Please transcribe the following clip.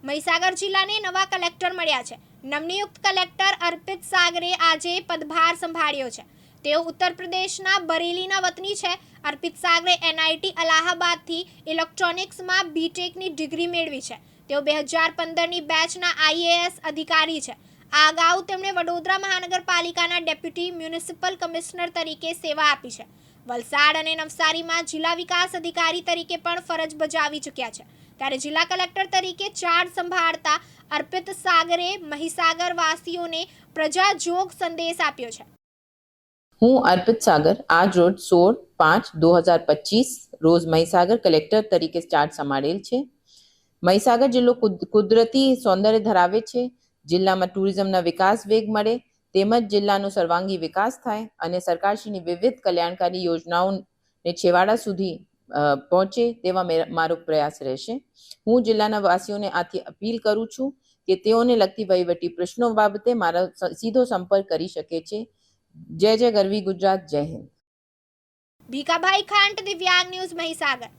મહીસાગર જિલ્લાને નવા કલેક્ટર મળ્યા છે। નવનિયુક્ત કલેક્ટર અર્પિત સાગરે આજે પદભાર સંભાળ્યો છે। તેઓ ઉત્તર પ્રદેશના બરેલીના વતની છે। અર્પિત સાગરે NIT અલ્હાબાદથી ઇલેક્ટ્રોનિક્સમાં BTechની ડિગ્રી મેળવી છે। તેઓ 2015ની બેચના IAS અધિકારી છે। આ અગાઉ તેમણે વડોદરા મહાનગરપાલિકાના ડેપ્યુટી મ્યુનિસિપલ કમિશનર તરીકે સેવા આપી છે। વલસાડ અને નવસારીમાં જિલ્લા વિકાસ અધિકારી તરીકે પણ ફરજ બજાવી ચૂક્યા છે। ત્યારે જિલ્લા કલેક્ટર તરીકે ચાર્જ સંભાળતા અર્પિત સાગરે મહીસાગર વાસીઓને પ્રજાજોગ સંદેશ આપ્યો છે। હું અર્પિત સાગર આજ રોજ 16/5/2025 રોજ મહીસાગર કલેક્ટર તરીકે ચાર્જ સંભાળેલ છે। મહીસાગર જિલ્લો કુદરતી સૌંદર્ય ધરાવે છે। જિલ્લામાં ટુરિઝમના વિકાસ વેગ મળે તેમજ જિલ્લાનો સર્વાંગી વિકાસ થાય અને સરકારશ્રીની વિવિધ કલ્યાણકારી યોજનાઓને છેવાડા સુધી પહોંચે તેવા મારો પ્રયાસ રહેશે। હું જિલ્લાના વાસીઓને આથી અપીલ કરું છું કે તેઓને લગતી વહીવટી પ્રશ્નો બાબતે મારો સીધો સંપર્ક કરી શકે છે। જય જય ગરવી ગુજરાત, જય હિન્દ। ભીખાભાઈ ખાંટ, દિવ્યાંગ ન્યૂઝ, મહીસાગર।